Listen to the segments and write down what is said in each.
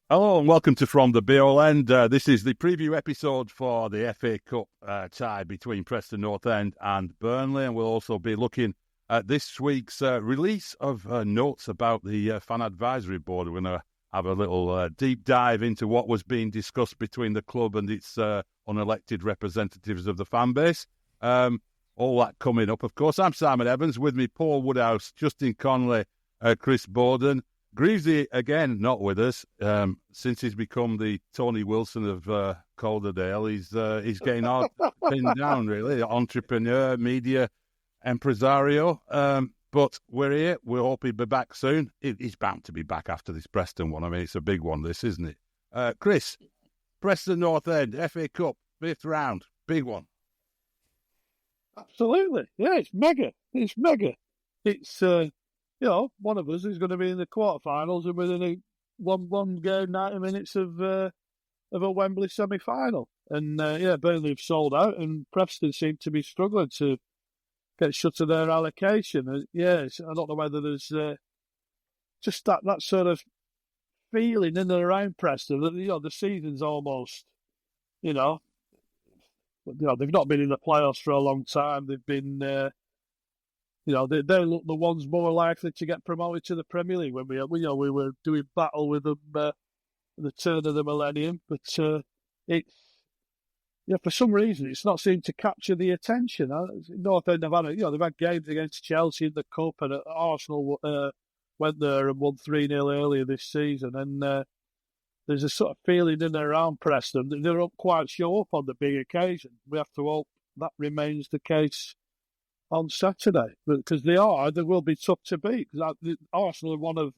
Hello and welcome to From the Beale End. This is the preview episode for the FA Cup tie between Preston North End and Burnley, and we'll also be looking at this week's release of notes about the Fan Advisory Board. We're going to have a little deep dive into what was being discussed between the club and its unelected representatives of the fan base. All that coming up, of course. I'm Simon Evans, with me Paul Woodhouse, Justin Connolly, Chris Bowden. Greavesy, again, not with us. Since he's become the Tony Wilson of Calderdale, he's getting all pinned down, really. Entrepreneur, media, impresario. But we're here. We hope he'll be back soon. He's bound to be back after this Preston one. I mean, it's a big one, this, isn't it? Chris, Preston North End, FA Cup, 5th round, big one. Absolutely. Yeah, it's mega. It's mega. It's... one of us is going to be in the quarterfinals and within a one game, 90 minutes of a Wembley semi-final. And Burnley have sold out, and Preston seem to be struggling to get shut of their allocation. I don't know whether there's just that sort of feeling in and around Preston that the season's almost, they've not been in the playoffs for a long time. They've been. They look the ones more likely to get promoted to the Premier League when we were doing battle with them at the turn of the millennium. But for some reason it's not seemed to capture the attention. North End they've had games against Chelsea in the Cup, and Arsenal went there and won 3-0 earlier this season. And there's a sort of feeling in and around Preston that they don't quite show up on the big occasion. We have to hope that remains the case on Saturday, because they will be tough to beat. Because Arsenal are one of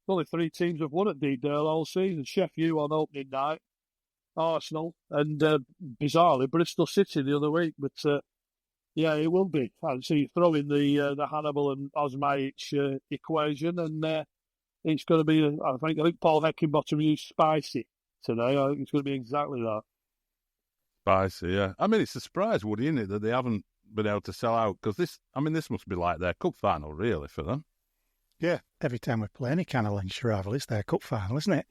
only 3 teams have won at Deedale all season. Sheffield on opening night, Arsenal, and bizarrely Bristol City the other week. But it will be. So you throw in the Hannibal and Osmajic equation, and it's going to be. I think Paul Heckingbottom used spicy today. I think it's going to be exactly that. Spicy, yeah. I mean, it's a surprise, Woody, isn't it, that they haven't been able to sell out, because this must be like their cup final, really, for them. Yeah, every time we play any kind of Lancashire rival, it's their cup final, isn't it?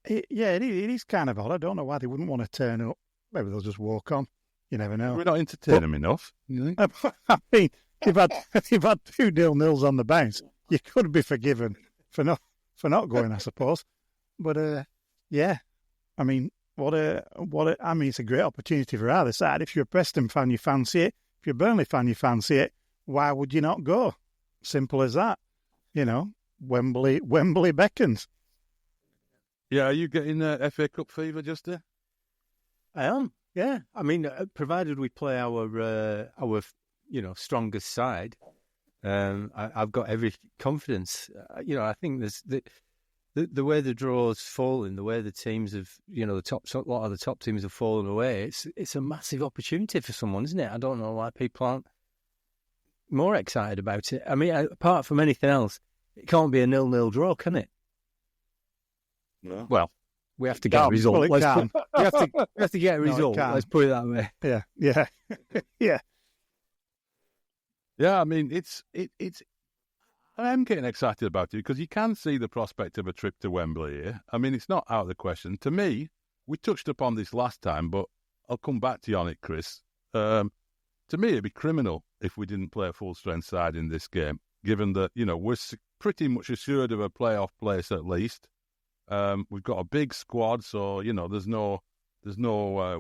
It is kind of odd. I don't know why they wouldn't want to turn up. Maybe they'll just walk on. You never know. We're not entertaining them enough, you think? I mean, you've had 2 0-0s on the bounce. You could be forgiven for not going, I suppose. But I mean, it's a great opportunity for either side. If you're a Preston fan, you fancy it. If you're a Burnley fan, you fancy it. Why would you not go? Simple as that. Wembley beckons. Yeah, are you getting FA Cup fever, Justin? I am. Yeah, I mean, provided we play our strongest side, I've got every confidence. I think there's the way the draw's fallen, the way the teams have, a lot of the top teams have fallen away, it's a massive opportunity for someone, isn't it? I don't know why people aren't more excited about it. I mean, apart from anything else, it can't be a 0-0 draw, can it? No. Well, we have to get a result. We have to get a result. Let's put it that way. Yeah. Yeah, I mean, I am getting excited about it because you can see the prospect of a trip to Wembley here. I mean, it's not out of the question. To me, we touched upon this last time, but I'll come back to you on it, Chris. To me, it'd be criminal if we didn't play a full-strength side in this game, given that, we're pretty much assured of a playoff place at least. We've got a big squad, so, there's no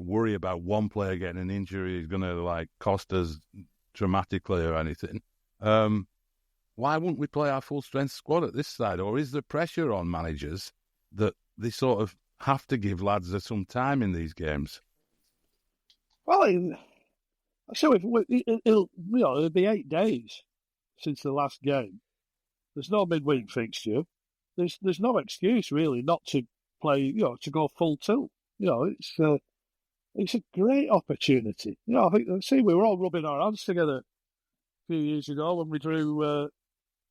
worry about one player getting an injury is going to, cost us dramatically or anything. Why wouldn't we play our full-strength squad at this side? Or is there pressure on managers that they sort of have to give lads some time in these games? Well, so it'll be 8 days since the last game. There's no midweek fixture. There's no excuse really not to play. To go full tilt. It's a great opportunity. I think we were all rubbing our hands together a few years ago when we drew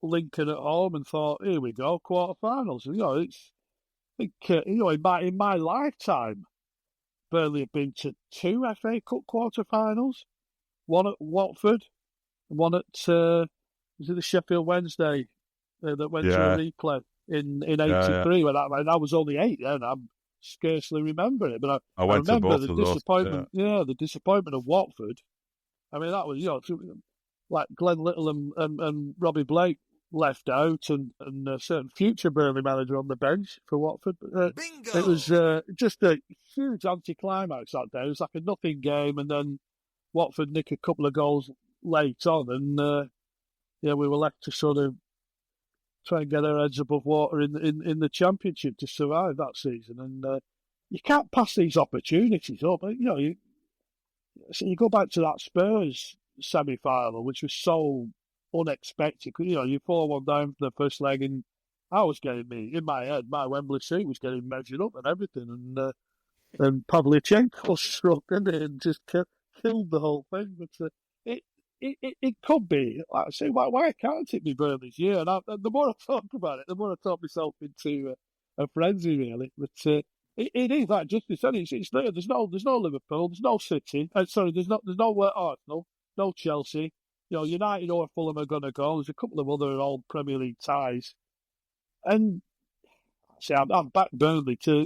Lincoln at home and thought, here we go, quarterfinals. In my lifetime, Burnley have been to 2 FA Cup quarterfinals, one at Watford, and one at was it the Sheffield Wednesday that went to a replay. in Yeah. '83 when I was only 8 then. I'm scarcely remember it, but I I went to remember both the of those. disappointment. Yeah, the disappointment of Watford. I mean, that was like Glenn Little and Robbie Blake left out, and a certain future Burnley manager on the bench for Watford. It was just a huge anticlimax that day. It was like a nothing game, and then Watford nick a couple of goals late on, and we were left to sort of try and get our heads above water in the Championship to survive that season. And you can't pass these opportunities up. So you go back to that Spurs semi-final, which was so unexpected. You 4-1 down for the first leg, and I was getting in my head, my Wembley seat was getting measured up and everything, and Pavlyuchenko struck in it and just killed the whole thing. But it could be. Like I say, why can't it be Burnley's year? And the more I talk about it, the more I talk myself into a frenzy, really. But it is like Justice said. It's there's no Liverpool, there's no City. There's no Arsenal, no Chelsea. United or Fulham are going to go. There's a couple of other old Premier League ties, and see, I'm back Burnley too.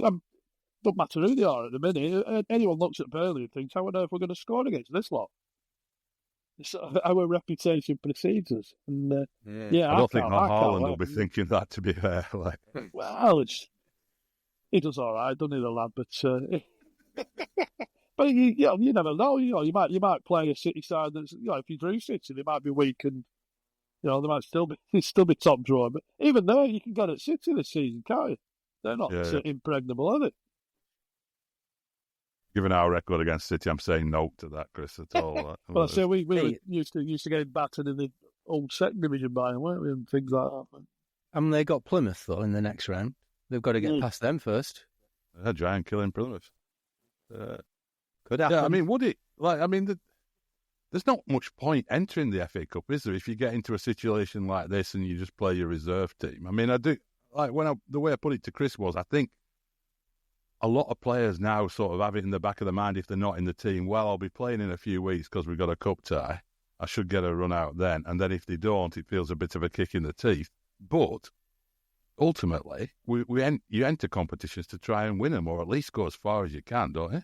Don't matter who they are at the minute. Anyone looks at Burnley and thinks, how on earth we're going to score against this lot? Our reputation precedes us. And I don't think Haaland will be thinking that, to be fair. Well, he does all right, doesn't he, the lad? But you never know. You might play a City side that's, if you drew City, they might be weak, and they might still be top drawer. But even there, you can get at City this season, can't you? They're not impregnable, are they? Given our record against City, I'm saying no to that, Chris, at all. Well, I say we were used to getting battered in the old second division by them, weren't we, and things like that. They got Plymouth, though, in the next round. They've got to get past them first. A giant killing Plymouth. Could happen. Yeah, I mean, would it? There's not much point entering the FA Cup, is there, if you get into a situation like this and you just play your reserve team? I mean, I do, the way I put it to Chris was, I think a lot of players now sort of have it in the back of the mind, if they're not in the team, well, I'll be playing in a few weeks because we've got a cup tie. I should get a run out then. And then if they don't, it feels a bit of a kick in the teeth. But ultimately, you enter competitions to try and win them, or at least go as far as you can, don't you?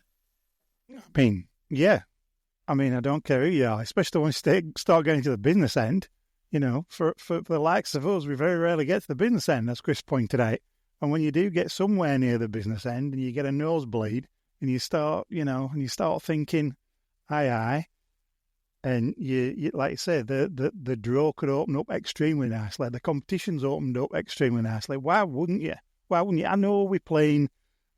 I mean, yeah. I mean, I don't care who you are, especially when you start getting to the business end. For the likes of us, we very rarely get to the business end, as Chris pointed out. And when you do get somewhere near the business end and you get a nosebleed and you start, thinking, aye, and you like you say, the draw could open up extremely nicely. The competition's opened up extremely nicely. Why wouldn't you? I know we're playing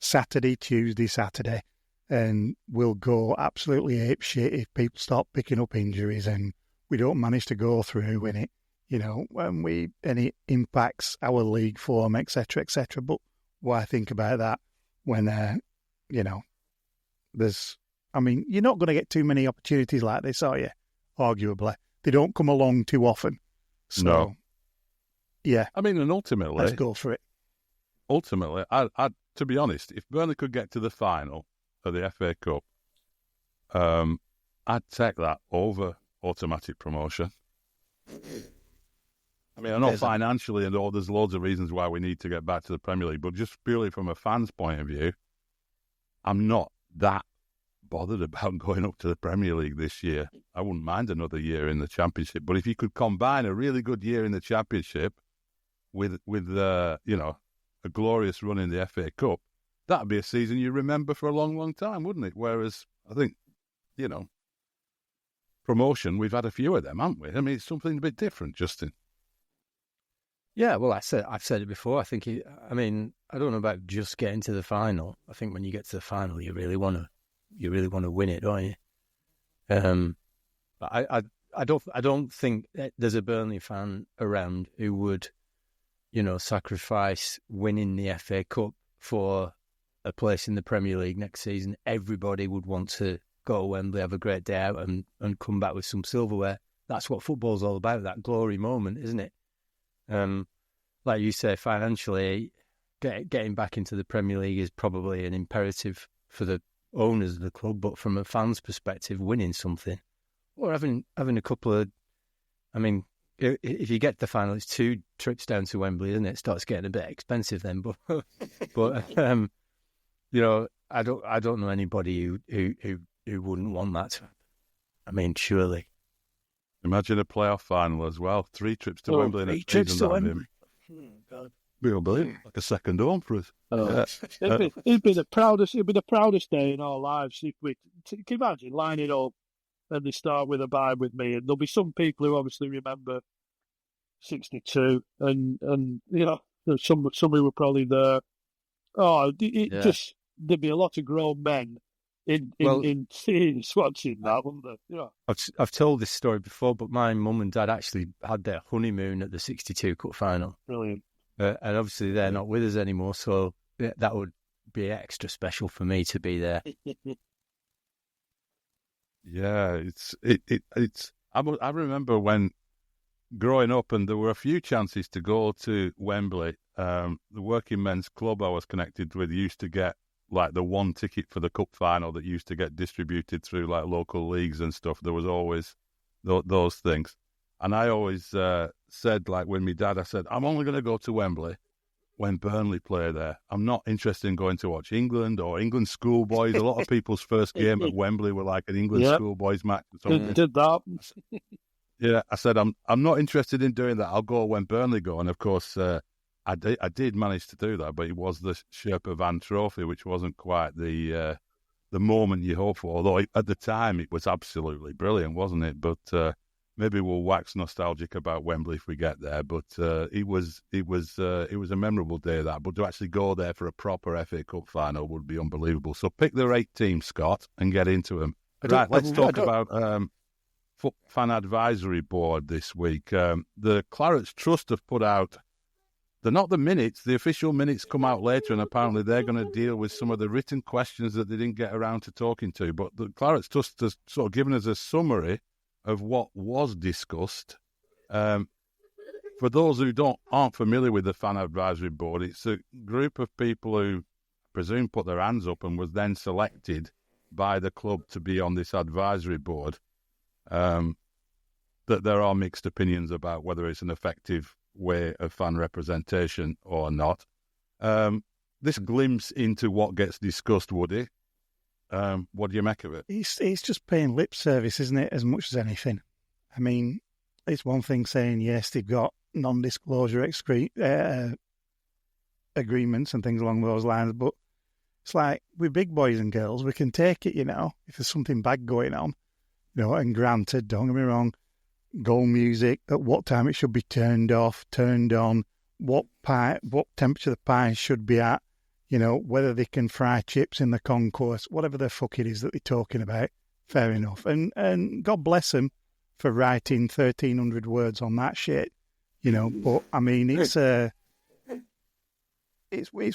Tuesday, Saturday, and we'll go absolutely apeshit if people start picking up injuries and we don't manage to go through in it. When it impacts our league form, etc., etc. But why think about that when, you're not going to get too many opportunities like this, are you? Arguably. They don't come along too often. So, no. Yeah. I mean, and ultimately... Let's go for it. Ultimately, to be honest, if Burnley could get to the final of the FA Cup, I'd take that over automatic promotion. I mean, I know financially and all, there's loads of reasons why we need to get back to the Premier League, but just purely from a fan's point of view, I'm not that bothered about going up to the Premier League this year. I wouldn't mind another year in the Championship, but if you could combine a really good year in the Championship with a glorious run in the FA Cup, that'd be a season you remember for a long, long time, wouldn't it? Whereas I think, promotion, we've had a few of them, haven't we? I mean, it's something a bit different, Justin. Yeah, well, I've said it before. I think, I don't know about just getting to the final. I think when you get to the final, you really want to win it, don't you? But I don't think there's a Burnley fan around who would, sacrifice winning the FA Cup for a place in the Premier League next season. Everybody would want to go to Wembley, have a great day out, and come back with some silverware. That's what football's all about, that glory moment, isn't it? Like you say, financially, getting back into the Premier League is probably an imperative for the owners of the club, but from a fan's perspective, winning something or having a couple of, if you get to the final, it's 2 trips down to Wembley, isn't it? It starts getting a bit expensive then. But you know, I don't know anybody who wouldn't want that. I mean, surely. Imagine a playoff final as well. 3 trips to Wembley in a 3 trips season. to Wembley. God. Be unbelievable. Like a second home for us. It'd be the proudest day in our lives if we. Can you imagine lining up and they start with Abide With Me, and there'll be some people who obviously remember 62, and you know, there's some who were probably there. Oh, just there'd be a lot of grown men in tears watching that, wouldn't there? Yeah. I've told this story before, but my mum and dad actually had their honeymoon at the 62 Cup final. Brilliant. And obviously they're not with us anymore, so that would be extra special for me to be there. Yeah, it's. I remember when growing up, and there were a few chances to go to Wembley. The working men's club I was connected with used to get like the one ticket for the cup final that used to get distributed through like local leagues and stuff. There was always those things, and I always said, like with my dad, I said, I'm only going to go to Wembley when Burnley play there. I'm not interested in going to watch England or England schoolboys. A lot of people's first game at Wembley were like an England schoolboys match or something. Did that. Yeah, I said, I'm not interested in doing that. I'll go when Burnley go. And of course, I did manage to do that, but it was the Sherpa Van Trophy, which wasn't quite the moment you hope for. Although at the time it was absolutely brilliant, wasn't it? But maybe we'll wax nostalgic about Wembley if we get there. But it was a memorable day, that. But to actually go there for a proper FA Cup final would be unbelievable. So pick the 8 teams, Scott, and get into them. Right, let's talk about Fan Advisory Board this week. The Clarets Trust have put out. They're not the minutes. The official minutes come out later, and apparently they're going to deal with some of the written questions that they didn't get around to talking to. But the Clarets Trust has sort of given us a summary of what was discussed. For those who aren't familiar with the Fan Advisory Board, it's a group of people who, I presume, put their hands up and was then selected by the club to be on this advisory board. That there are mixed opinions about whether it's an effective way of fan representation or not. This glimpse into what gets discussed, Woody. What do you make of it? It's just paying lip service, isn't it, as much as anything? I mean, it's one thing saying, yes, they've got non-disclosure agreements and things along those lines, but it's like, we're big boys and girls, we can take it, you know, if there's something bad going on, you know, and granted, don't get me wrong, goal music, at what time it should be turned off, turned on, what temperature the pie should be at, you know, whether they can fry chips in the concourse, whatever the fuck it is that they're talking about, fair enough. And God bless them for writing 1,300 words on that shit, you know. But I mean, it's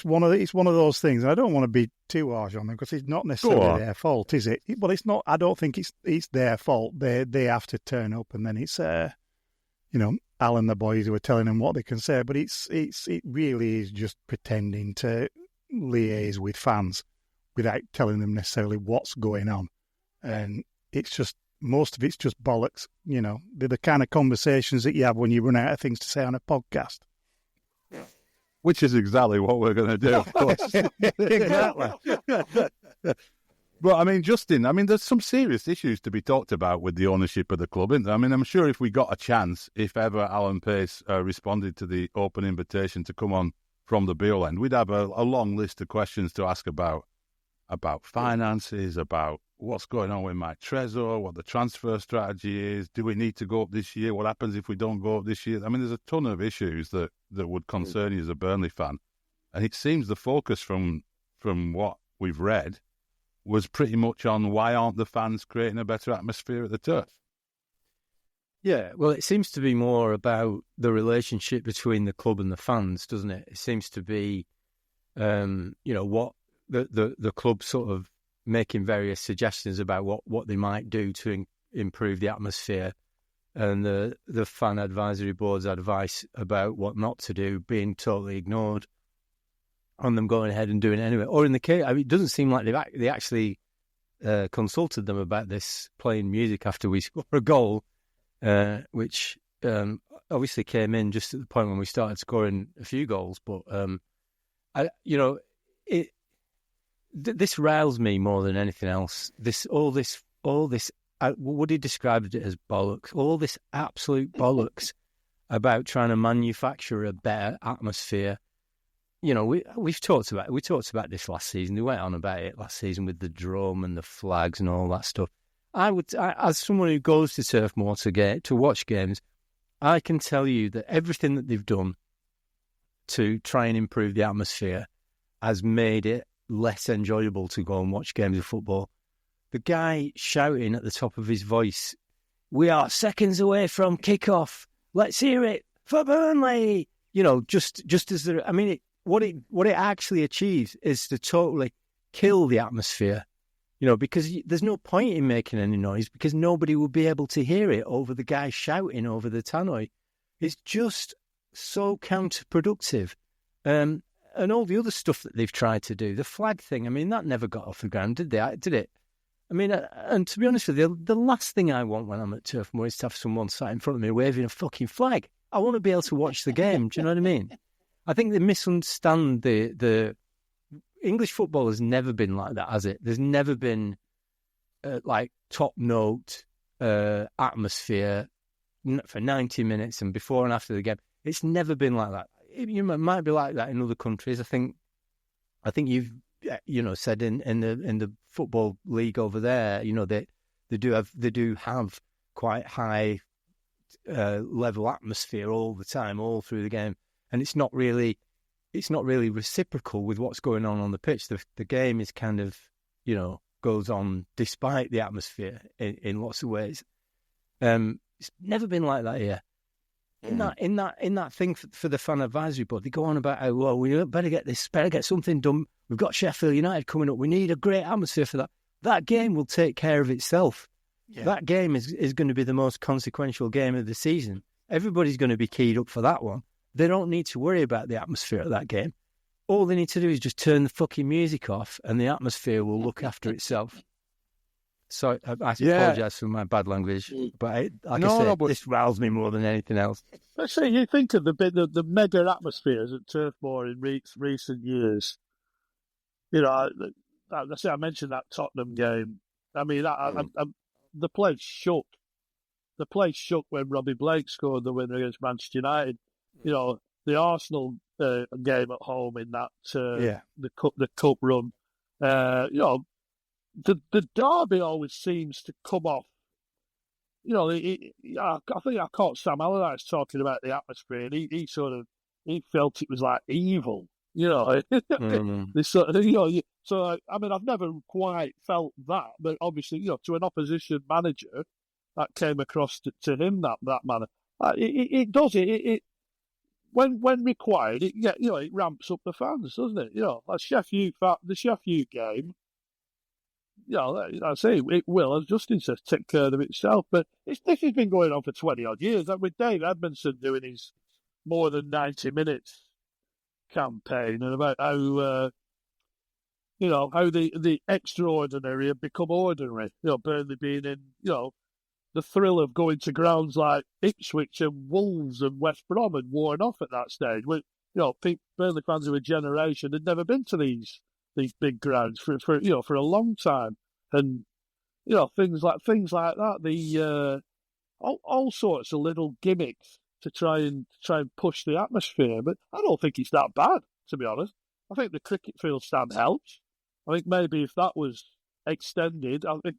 one of those things. I don't want to be too harsh on them because it's not necessarily their fault, is it? Well, it's not. I don't think it's their fault. They have to turn up, and then it's you know, Al and the boys who are telling them what they can say. But it really is just pretending to liaise with fans without telling them necessarily what's going on, and it's just, most of it's just bollocks. You know, they're the kind of conversations that you have when you run out of things to say on a podcast. Which is exactly what we're going to do, of course. Exactly. But, I mean, Justin, there's some serious issues to be talked about with the ownership of the club, isn't there? I mean, I'm sure if we got a chance, if ever Alan Pace responded to the open invitation to come on from the Beale end, we'd have a long list of questions to ask about finances, about what's going on with Mike Trezor, what the transfer strategy is, do we need to go up this year, what happens if we don't go up this year? I mean, there's a ton of issues that would concern you as a Burnley fan. And it seems the focus from what we've read was pretty much on why aren't the fans creating a better atmosphere at the Turf? Yeah, well, it seems to be more about the relationship between the club and the fans, doesn't it? It seems to be, you know, what the club sort of making various suggestions about what they might do to improve the atmosphere, and the fan advisory board's advice about what not to do being totally ignored, on them going ahead and doing it anyway. Or in the case, I mean, it doesn't seem like they actually consulted them about this, playing music after we score a goal, which obviously came in just at the point when we started scoring a few goals, but this riles me more than anything else. All this. Woody described it as bollocks. All this absolute bollocks about trying to manufacture a better atmosphere. You know, we talked about this last season. We went on about it last season with the drum and the flags and all that stuff. As someone who goes to Turf Moor to watch games, I can tell you that everything that they've done to try and improve the atmosphere has made it less enjoyable to go and watch games of football. The guy shouting at the top of his voice, "We are seconds away from kickoff. Let's hear it for Burnley." You know, just as there. I mean, what it actually achieves is to totally kill the atmosphere. You know, because there's no point in making any noise because nobody will be able to hear it over the guy shouting over the tannoy. It's just so counterproductive. And all the other stuff that they've tried to do, the flag thing, I mean, that never got off the ground, did it? I mean, and to be honest with you, the last thing I want when I'm at Turf Moor is to have someone sat in front of me waving a fucking flag. I want to be able to watch the game. Do you know what I mean? I think they misunderstand the English football has never been like that, has it? There's never been like top note atmosphere for 90 minutes and before and after the game. It's never been like that. It might be like that in other countries. I think you've said in the football league over there, you know, they do have quite high level atmosphere all the time, all through the game, and it's not really reciprocal with what's going on the pitch. The game is kind of, you know, goes on despite the atmosphere in lots of ways. It's never been like that here. In that thing for the fan advisory board, they go on about how, well, we better get something done. We've got Sheffield United coming up. We need a great atmosphere for that. That game will take care of itself. Yeah. That game is going to be the most consequential game of the season. Everybody's going to be keyed up for that one. They don't need to worry about the atmosphere at that game. All they need to do is just turn the fucking music off and the atmosphere will look after itself. So I apologise for my bad language, but this riles me more than anything else. Let's say you think of the mega atmospheres at Turf Moor in recent years. You know, I mentioned that Tottenham game. I mean, the place shook. The place shook when Robbie Blake scored the winner against Manchester United. You know, the Arsenal game at home in that the cup run. You know. The derby always seems to come off. You know, I think I caught Sam Allardyce talking about the atmosphere, and he felt it was like evil. You know, this sort of, you know. So I mean, I've never quite felt that, but obviously, you know, to an opposition manager, that came across to him that manner. It does it. When required, it ramps up the fans, doesn't it? You know, like the Sheffield game. You know, I say it will, as Justin says, take care of itself. But this has been going on for 20-odd years. With Dave Edmondson doing his more than 90 minutes campaign and about how, how the extraordinary have become ordinary. You know, Burnley being in, you know, the thrill of going to grounds like Ipswich and Wolves and West Brom had worn off at that stage. You know, Burnley fans of a generation had never been to these big grounds for a long time, and you know things like that. The all sorts of little gimmicks to try and push the atmosphere, but I don't think it's that bad, to be honest. I think the cricket field stand helps. I think maybe if that was extended, I think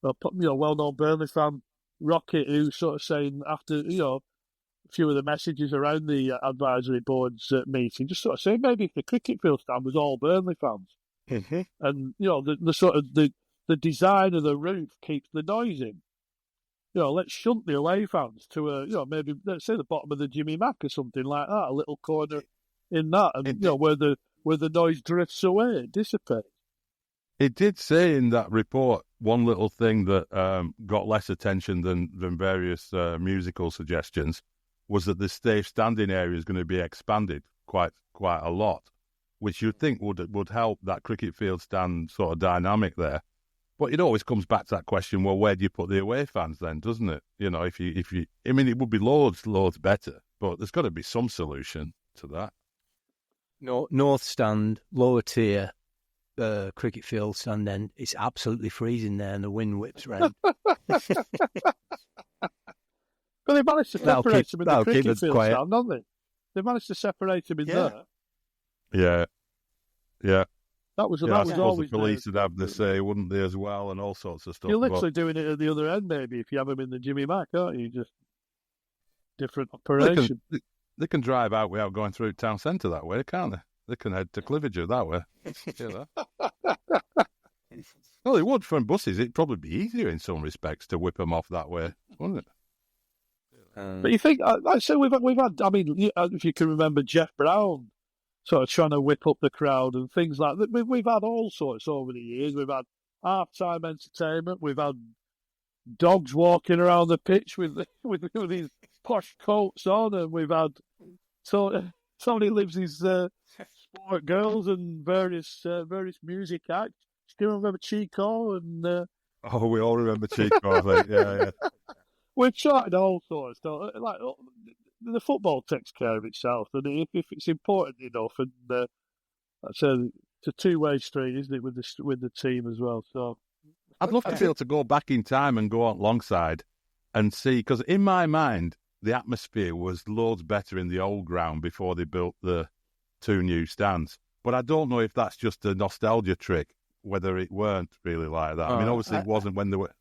well-known Burnley fan Rocket, who's sort of saying after a few of the messages around the advisory board's meeting, just sort of saying maybe if the cricket field stand was all Burnley fans, and you know the sort of the design of the roof keeps the noise in. You know, let's shunt the away fans to maybe let's say the bottom of the Jimmy Mack or something like that, a little corner in that, and where the noise drifts away, it dissipates. It did say in that report one little thing that got less attention than various musical suggestions. Was that the safe standing area is going to be expanded quite a lot, which you'd think would help that cricket field stand sort of dynamic there. But it always comes back to that question, well, where do you put the away fans then, doesn't it? You know, if you, I mean, it would be loads better, but there's got to be some solution to that. North stand, lower tier, cricket field stand end, it's absolutely freezing there and the wind whips round. But they managed to separate them in the cricket field quiet. stand, haven't they? They managed to separate them in there. Yeah. That was I suppose always the police would have the say, wouldn't they, as well, and all sorts of stuff. You're literally doing it at the other end, maybe, if you have them in the Jimmy Mac, aren't you? Just different operation. They can drive out without going through town centre that way, can't they? They can head to Cliviger that way. Well, it would from buses. It'd probably be easier in some respects to whip them off that way, wouldn't it? But you think, like I said, we've had, I mean, if you can remember Jeff Brown sort of trying to whip up the crowd and things like that. We've had all sorts over the years. We've had half-time entertainment. We've had dogs walking around the pitch with these posh coats on, and we've had somebody lives his sport girls and various music acts. Do you remember Chico? And oh, we all remember Chico, I think. Yeah. We've tried all sorts. Like the football takes care of itself, and if it's important enough, and it's a two-way street, isn't it, with the team as well? So I'd love to be able to go back in time and go on longside and see, because in my mind the atmosphere was loads better in the old ground before they built the 2 new stands. But I don't know if that's just a nostalgia trick, whether it weren't really like that. I mean, obviously it wasn't when they were.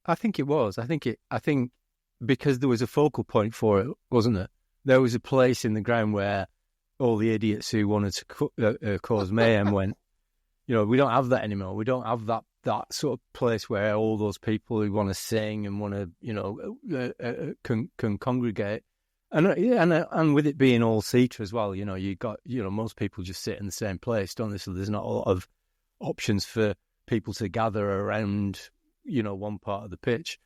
I think it was. I think because there was a focal point for it, wasn't there? There was a place in the ground where all the idiots who wanted to cause mayhem went. You know, we don't have that anymore. We don't have that sort of place where all those people who want to sing and want to, you know, can congregate. And with it being all seater as well, you know, most people just sit in the same place, don't they? So there's not a lot of options for people to gather around, you know, one part of the pitch.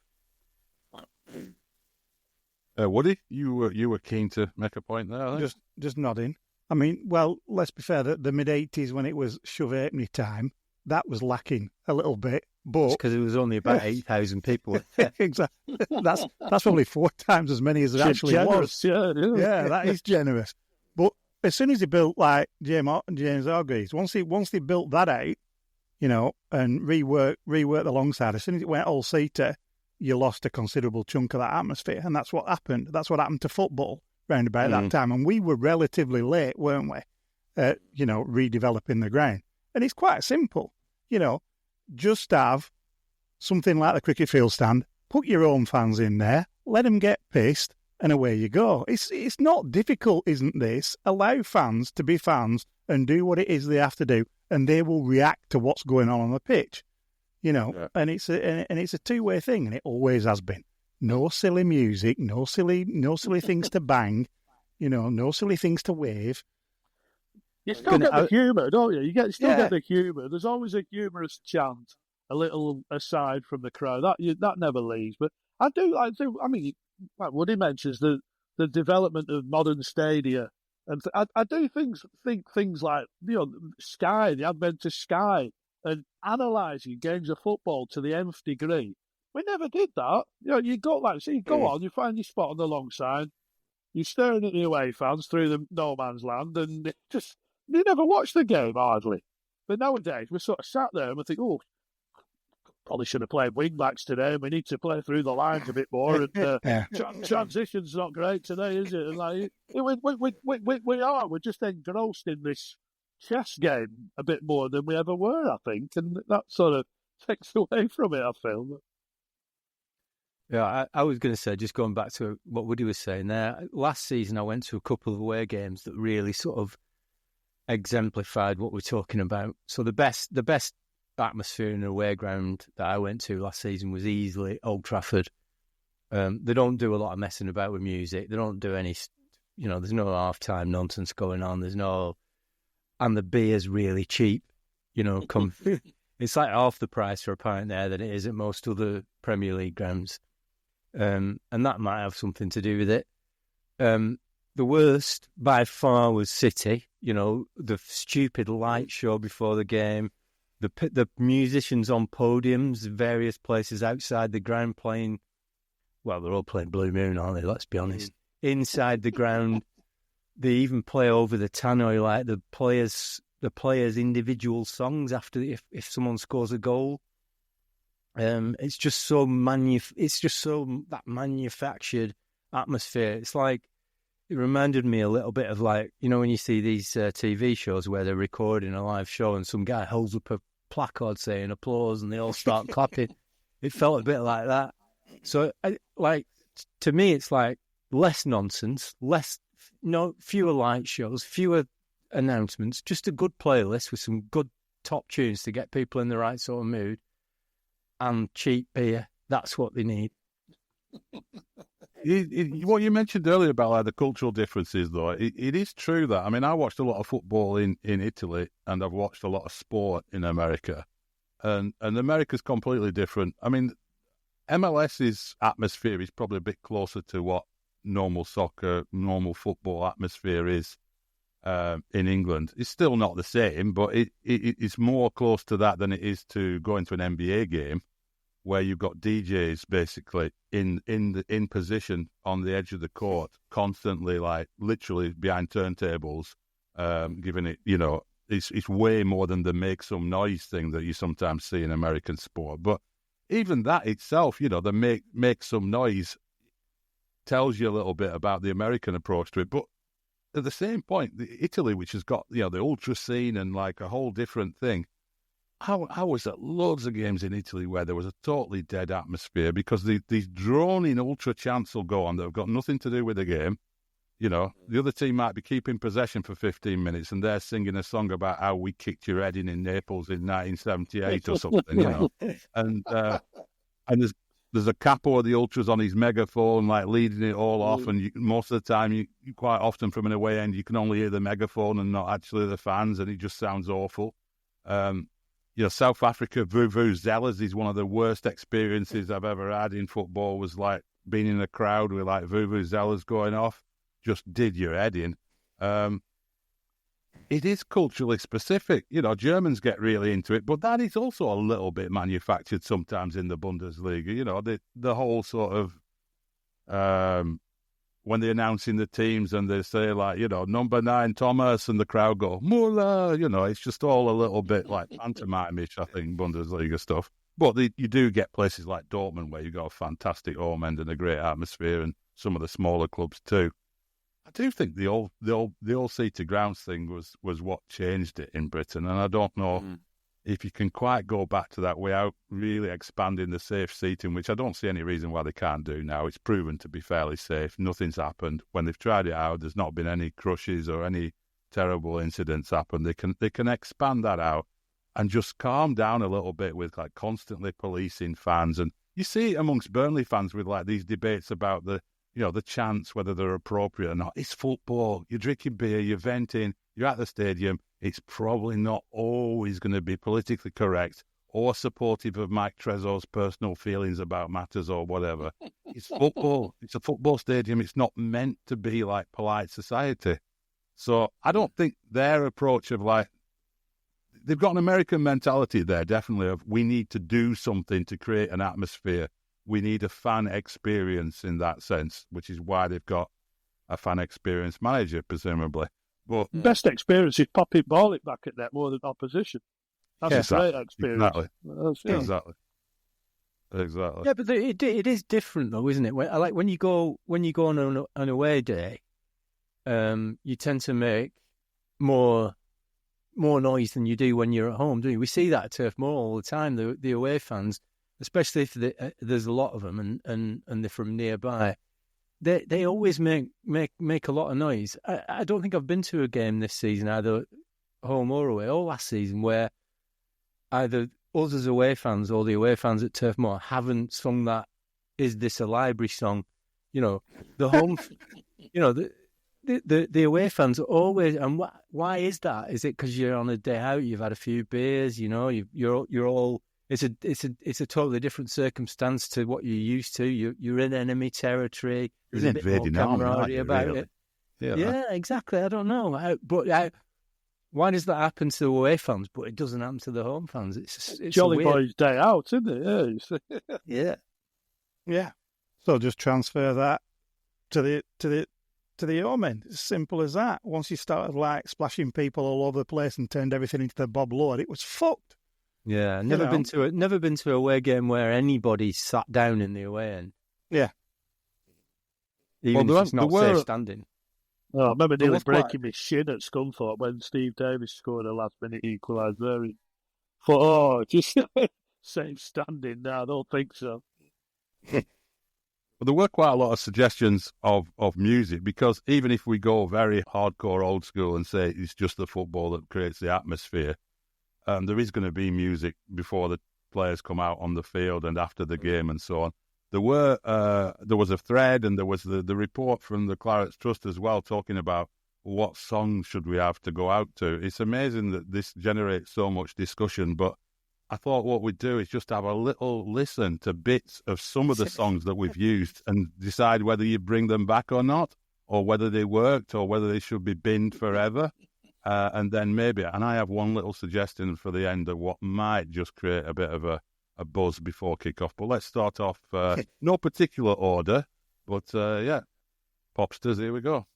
Woody, you were keen to make a point there, I think. Just nodding. I mean, well, let's be fair, the mid-'80s when it was shove halfpenny time, that was lacking a little bit. But because it was only about 8,000 people. Exactly. That's probably 4 times as many as it actually was. Yeah, that is generous. But as soon as he built like James Hargreaves, once he built that out, you know, and reworked the long side, as soon as it went all seater, you lost a considerable chunk of that atmosphere, and that's what happened. That's what happened to football round about that time, and we were relatively late, weren't we? You know, redeveloping the ground, and it's quite simple. You know, just have something like the cricket field stand. Put your own fans in there, let them get pissed, and away you go. It's not difficult, isn't this? Allow fans to be fans and do what it is they have to do, and they will react to what's going on the pitch. You know, and it's a two-way thing, and it always has been. No silly music, no silly things to bang, you know, no silly things to wave. You still get the humour, don't you? You still get the humour. There's always a humorous chant, a little aside from the crowd. That never leaves. But I do. I mean, like Woody mentions the development of modern stadia, and I do think things like, you know, Sky, the advent of Sky, and analysing games of football to the nth degree. We never did that. You know, you go on, you find your spot on the long side, you're staring at the away fans through the no man's land, and you never watch the game hardly. But nowadays, we're sort of sat there and we think, oh, probably should have played wing backs today. We need to play through the lines a bit more. And transition's not great today, is it? And like, we're just engrossed in this chess game a bit more than we ever were, I think, and that sort of takes away from it, I feel. Yeah, I was going to say, just going back to what Woody was saying there, last season I went to a couple of away games that really sort of exemplified what we're talking about. So the best atmosphere in an away ground that I went to last season was easily Old Trafford. They don't do a lot of messing about with music. They don't do any, you know, there's no half-time nonsense going on. And the beer's really cheap, you know, it's like half the price for a pint there than it is at most other Premier League grounds. And that might have something to do with it. The worst by far was City, you know, the stupid light show before the game, the musicians on podiums, various places outside the ground playing. Well, they're all playing Blue Moon, aren't they? Let's be honest. Inside the ground, they even play over the tannoy, like the players' individual songs after if someone scores a goal. It's just so that manufactured atmosphere. It's like, it reminded me a little bit of, like, you know, when you see these TV shows where they're recording a live show and some guy holds up a placard saying applause and they all start clapping. It felt a bit like that. So, to me, it's like less nonsense, fewer light shows, fewer announcements, just a good playlist with some good top tunes to get people in the right sort of mood, and cheap beer. That's what they need. What you mentioned earlier about, like, the cultural differences, though, it is true that, I mean, I watched a lot of football in Italy, and I've watched a lot of sport in America, and America's completely different. I mean, MLS's atmosphere is probably a bit closer to what normal soccer, normal football atmosphere is in England. It's still not the same, but it's more close to that than it is to going to an NBA game, where you've got DJs basically in position on the edge of the court, constantly, like, literally behind turntables, giving it, you know, it's way more than the make some noise thing that you sometimes see in American sport. But even that itself, you know, the make some noise tells you a little bit about the American approach to it. But at the same point, Italy, which has got, you know, the ultra scene and, like, a whole different thing, I was at loads of games in Italy where there was a totally dead atmosphere because these drone-in ultra chants will go on that have got nothing to do with the game. You know, the other team might be keeping possession for 15 minutes and they're singing a song about how we kicked your head in Naples in 1978 or something, you know. And there's a capo of the ultras on his megaphone, like, leading it all off. And most of the time, you quite often from an away end, you can only hear the megaphone and not actually the fans, and it just sounds awful. You know, South Africa, Vuvuzelas is one of the worst experiences I've ever had in football. Was like being in a crowd with, like, Vuvuzelas going off, just did your head in. It is culturally specific. You know, Germans get really into it, but that is also a little bit manufactured sometimes in the Bundesliga. You know, the whole sort of when they're announcing the teams and they say, like, you know, number 9 Thomas, and the crowd go Muller. You know, it's just all a little bit like pantomime-ish, I think, Bundesliga stuff. But you do get places like Dortmund where you got a fantastic home end and a great atmosphere, and some of the smaller clubs too. I do think the all seated grounds thing was what changed it in Britain, and I don't know if you can quite go back to that without really expanding the safe seating, which I don't see any reason why they can't do now. It's proven to be fairly safe. Nothing's happened. When they've tried it out, there's not been any crushes or any terrible incidents happen. They can expand that out and just calm down a little bit with, like, constantly policing fans. And you see it amongst Burnley fans with, like, these debates about the chants, whether they're appropriate or not. It's football. You're drinking beer, you're venting, you're at the stadium. It's probably not always going to be politically correct or supportive of Mike Trezor's personal feelings about matters or whatever. It's football. It's a football stadium. It's not meant to be like polite society. So I don't think their approach of, like, they've got an American mentality there, definitely, of we need to do something to create an atmosphere. We need a fan experience in that sense, which is why they've got a fan experience manager, presumably. But best experience is popping ball it back at net more than opposition. That's a great experience. Exactly. Exactly. Yeah, but it is different though, isn't it? When you go on an away day, you tend to make more noise than you do when you're at home, don't you? We see that at Turf Moor all the time. The away fans, especially if there's a lot of them and they're from nearby, they always make a lot of noise. I don't think I've been to a game this season, either home or away, or last season, where either us as away fans or the away fans at Turf Moor haven't sung that "Is This a Library" song. You know, the home, you know, the away fans are always. And why is that? Is it because you're on a day out, you've had a few beers, you know, you're all. It's a totally different circumstance to what you're used to. You're in enemy territory. There's a bit more camaraderie about it. Yeah, exactly. I don't know, but Why does that happen to the away fans, but it doesn't happen to the home fans? It's Jolly weird... Boys' day out, isn't it? Yeah. Yeah. So just transfer that to the home end. It's simple as that. Once you started like splashing people all over the place and turned everything into the Bob Lord, it was fucked. Yeah, never been to a away game where anybody sat down in the away end. Yeah. Even if it's not safe standing. Oh, I remember nearly breaking my shin at Scunthorpe when Steve Davis scored a last-minute equaliser. Just safe standing. No, I don't think so. But there were quite a lot of suggestions of music, because even if we go very hardcore old school and say it's just the football that creates the atmosphere, there is going to be music before the players come out on the field and after the game and so on. There was a thread, and there was the report from the Clarets Trust as well, talking about what songs should we have to go out to. It's amazing that this generates so much discussion, but I thought what we'd do is just have a little listen to bits of some of the songs that we've used and decide whether you bring them back or not, or whether they worked, or whether they should be binned forever. And then maybe, and I have one little suggestion for the end of what might just create a bit of a buzz before kick-off. But let's start off, no particular order, but yeah, Popsters, here we go.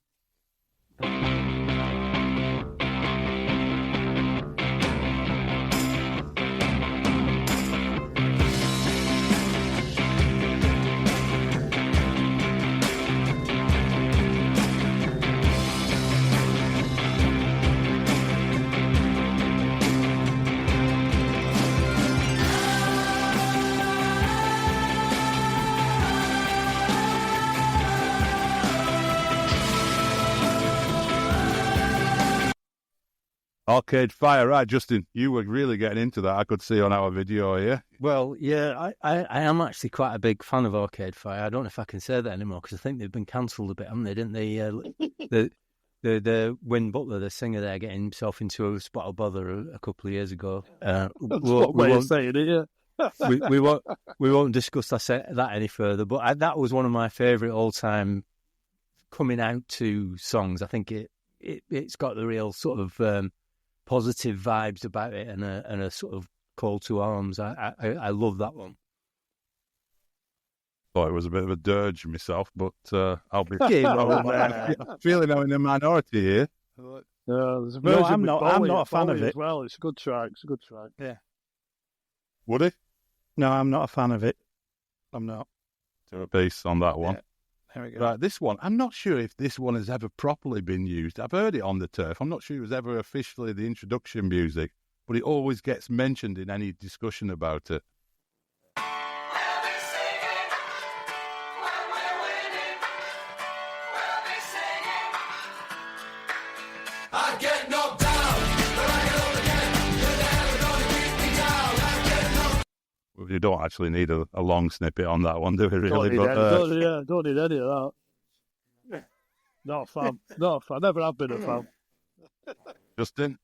Arcade Fire, right, Justin, you were really getting into that, I could see on our video here. Well, yeah, I am actually quite a big fan of Arcade Fire. I don't know if I can say that anymore, because I think they've been cancelled a bit, haven't they? Didn't they? The Win Butler, the singer there, getting himself into a spot of bother a couple of years ago. We won't discuss that any further, but that was one of my favourite all-time coming out to songs. I think it's got the real sort of positive vibes about it, and a sort of call to arms. I love that one. Thought it was a bit of a dirge myself, but I'll be feeling I'm in the minority here. There's a version I'm not a fan of it as well. It's a good track. Yeah. Would he? No, I'm not a fan of it. I'm not. To a piece on that one. Yeah. There we go. Right, this one, I'm not sure if this one has ever properly been used. I've heard it on the Turf. I'm not sure it was ever officially the introduction music, but it always gets mentioned in any discussion about it. You don't actually need a long snippet on that one, do we, really? Don't need any of that. Not a fan. Never have been a fan. Justin?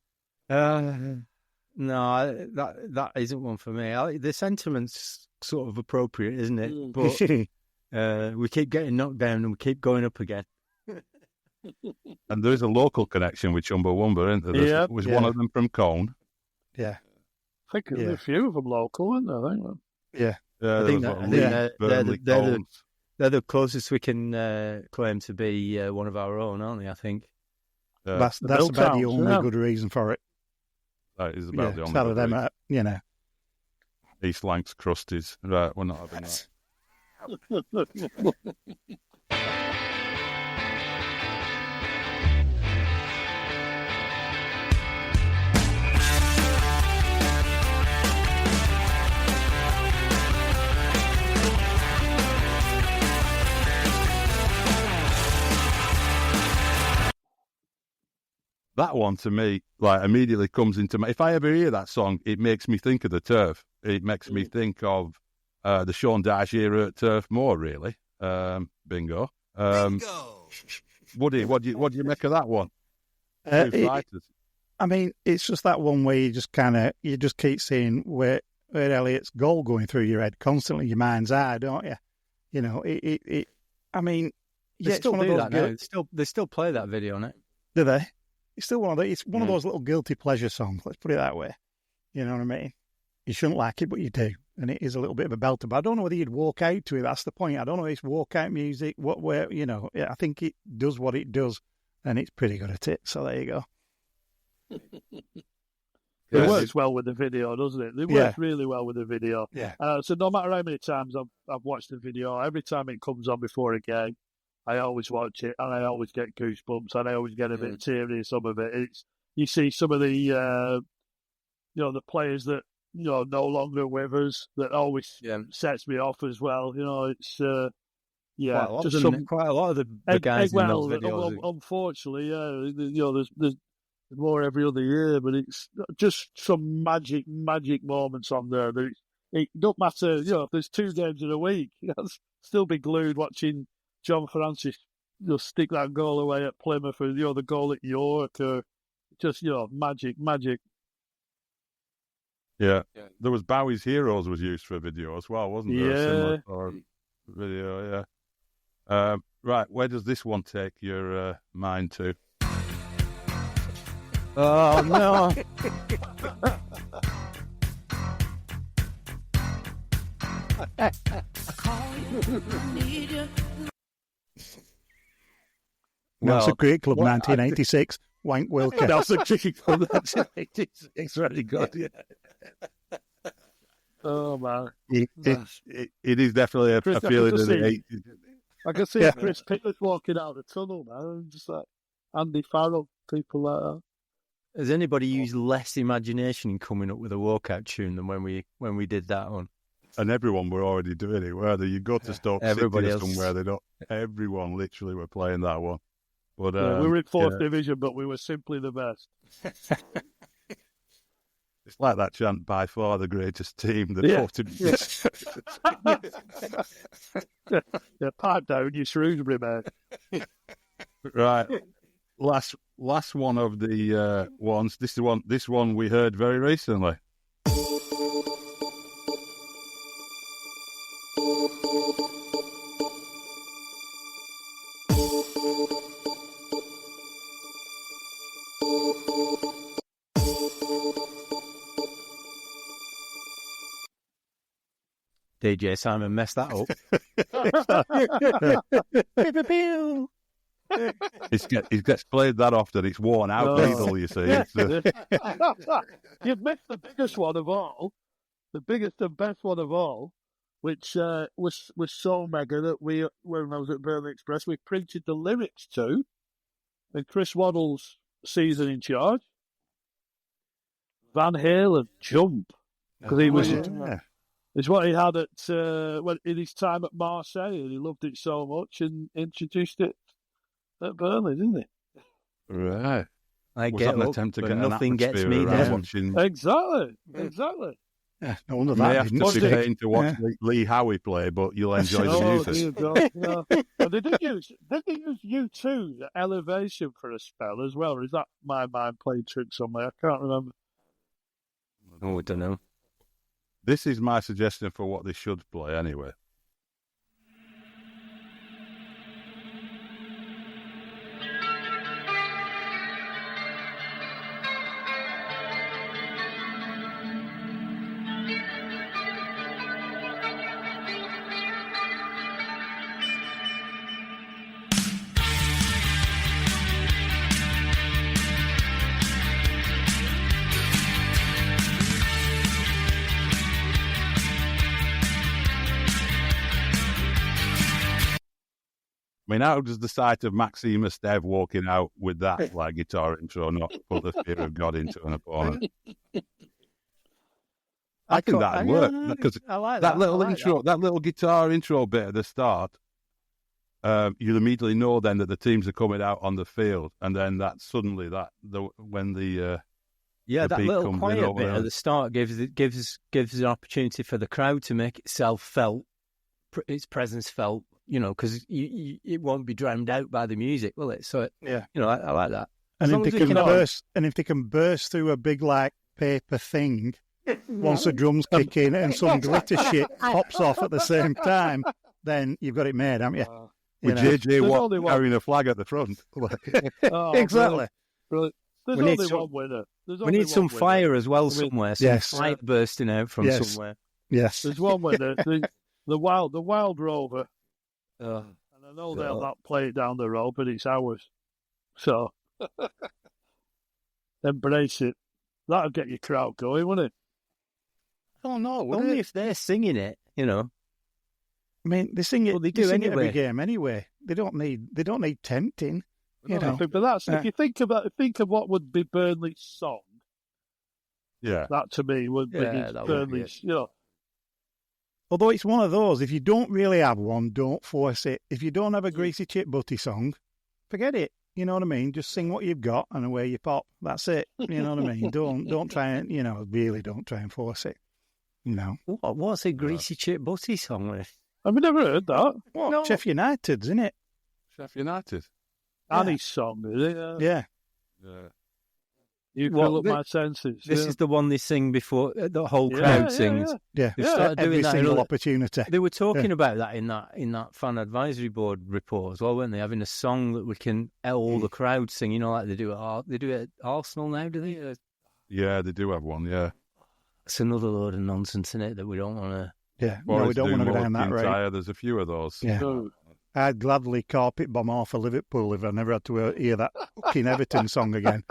No, that isn't one for me. The sentiment's sort of appropriate, isn't it? But we keep getting knocked down and we keep going up again. And there is a local connection with Chumbawamba, isn't there? Yeah. Was one of them from Cone? Yeah. I think there's a few of them local, isn't there? I think. Yeah. I think they're the closest we can claim to be one of our own, aren't they? I think. That's about the only good reason for it. That is about the only good reason. Them, you know. East Lancs crusties. Right, we're not having that. That one, to me, like immediately comes into my... If I ever hear that song, it makes me think of the Turf. It makes me think of the Sean Dyche era at Turf Moor, really. Bingo. Bingo! Woody, what do you make of that one? I mean, it's just that one where you just keep seeing where Elliot's goal going through your head constantly, your mind's eye, don't you? You know, I mean... They still do that now. They still play that video on it. Do they? it's still one of those. It's one of those little guilty pleasure songs. Let's put it that way. You know what I mean? You shouldn't like it, but you do, and it is a little bit of a belter. But I don't know whether you'd walk out to it. That's the point. I don't know if it's walkout music. I think it does what it does, and it's pretty good at it. So there you go. It works well with the video, doesn't it? It works really well with the video. Yeah. So no matter how many times I've watched the video, every time it comes on before a game, I always watch it, and I always get goosebumps, and I always get a bit teary in some of it. You see some of the the players that no longer with us, that always sets me off as well. It's quite a lot of the guys in those videos. Unfortunately, there's more every other year, but it's just some magic moments on there. That it don't matter, if there's 2 games in a week, I'll still be glued watching John Francis stick that goal away at Plymouth, or the goal at York, or just magic. Yeah, there was Bowie's Heroes was used for a video as well, wasn't there? Yeah. Or video, yeah. Right, where does this one take your mind to? Oh no! Nelson Cricket Club, 1986. Wank Wilker. Nelson Cricket Club, 1986. Really good, yeah. Oh man, it is definitely a feeling of the 80s. I can see Chris Pickford walking out the tunnel now, just like Andy Farrell, people like that. Has anybody used less imagination in coming up with a walkout tune than when we did that one? And everyone were already doing it. Whether you go to Stoke City or somewhere, they don't. Everyone literally were playing that one. But we were in 4th division, but we were simply the best. It's like that chant, by far the greatest team. The 40 pipe down, you Shrewsbury man. Right. Last one of the ones. This one we heard very recently. DJ Simon messed that up. He gets played that often. It's worn out needle, you see. You've missed the biggest one of all, the biggest and best one of all, which was so mega that when I was at Burnley Express, we printed the lyrics to, in Chris Waddle's season in charge, Van Halen, Jump, because he was. It's what he had in his time at Marseille, and he loved it so much and introduced it at Burnley, didn't he? Right. I get an attempt to get nothing gets me down. Watching... Exactly. Yeah, no wonder that. You have to be paying to watch Lee Howie play, but you'll enjoy the music. Did they use U2, Elevation, for a spell as well, or is that my mind playing tricks on me? I can't remember. Oh, I don't know. This is my suggestion for what they should play anyway. I mean, how does the sight of Maxime Esteve walking out with that like guitar intro not put the fear of God into an opponent? I think that'd work because that little intro, that little guitar intro bit at the start, you'll immediately know then that the teams are coming out on the field, and then that suddenly that little quiet bit at the start gives an opportunity for the crowd to make itself felt, its presence felt. Because it won't be drowned out by the music, will it? So, I like that. And if they can burst through a big like paper thing, once the drums kick in and some glitter shit pops off at the same time, then you've got it made, haven't you? With JJ Watt carrying a flag at the front. Exactly. Brilliant. There's We need only some- one winner. We need some fire as well I mean, somewhere. Some yes. fire bursting out from Yes. somewhere. Yes. There's one winner. The Wild Rover. Oh, And I know they'll not play it down the road, but it's ours. So embrace it. That'll get your crowd going, won't it? oh no! Only if they're singing it, you know. I mean, they sing it. Well, they they do sing it every anyway. game anyway. They don't need tempting. You know. But that's if you think of what would be Burnley's song, Yeah. that to me would be Yeah, that would be Burnley's. You know, Although it's one of those, if you don't really have one, don't force it. If you don't have a greasy chip butty song, forget it. You know what I mean? Just sing what you've got and away you pop. That's it. You know what I mean? Don't try and, really don't try and force it. No. What's a greasy chip butty song with? I've never heard that. What? No. Sheffield United's, isn't it? Sheffield United. Annie's song, is it? Yeah. Yeah. You Well, fill up my senses. This yeah. is the one they sing before the whole Yeah, crowd yeah, sings. Yeah. They started Every doing that single in- opportunity. They were talking about that in that fan advisory board report as well, weren't they? Having a song that we can all the crowd sing, like they do at Arsenal now, do they? Yeah, they do have one, yeah. It's another load of nonsense, isn't it, that we don't want to... Yeah. No, Boris we don't want to go Dumont, down that King road. Tyre, there's a few of those. Yeah. No. I'd gladly carpet bomb off of Liverpool if I never had to hear that fucking Everton song again.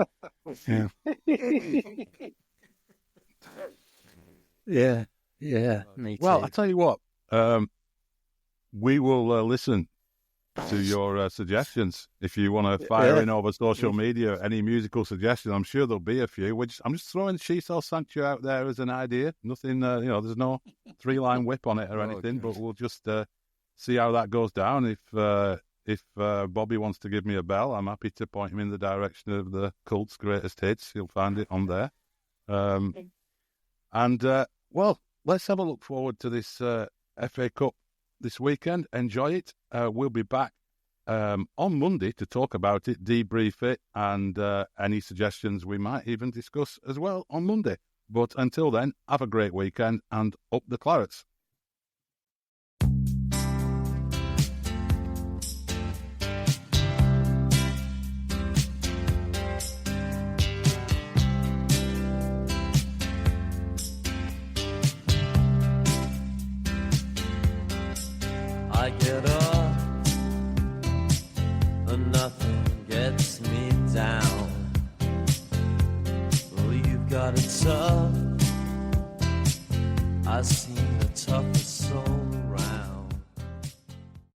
Yeah. Yeah, me too. Well, I tell you what, we will listen to your suggestions. If you want to fire in over social media, any musical suggestions, I'm sure there'll be a few. I'm just throwing She Sells Sanctuary out there as an idea. Nothing, there's no 3-line whip on it or anything, but we'll just see how that goes down. If Bobby wants to give me a bell, I'm happy to point him in the direction of the Cult's greatest hits. He'll find it on there. Well, let's have a look forward to this FA Cup this weekend. Enjoy it. We'll be back on Monday to talk about it, debrief it, and any suggestions we might even discuss as well on Monday. But until then, have a great weekend and up the Clarets. I get up and nothing gets me down. Well, you've got it tough. I see the toughest soul.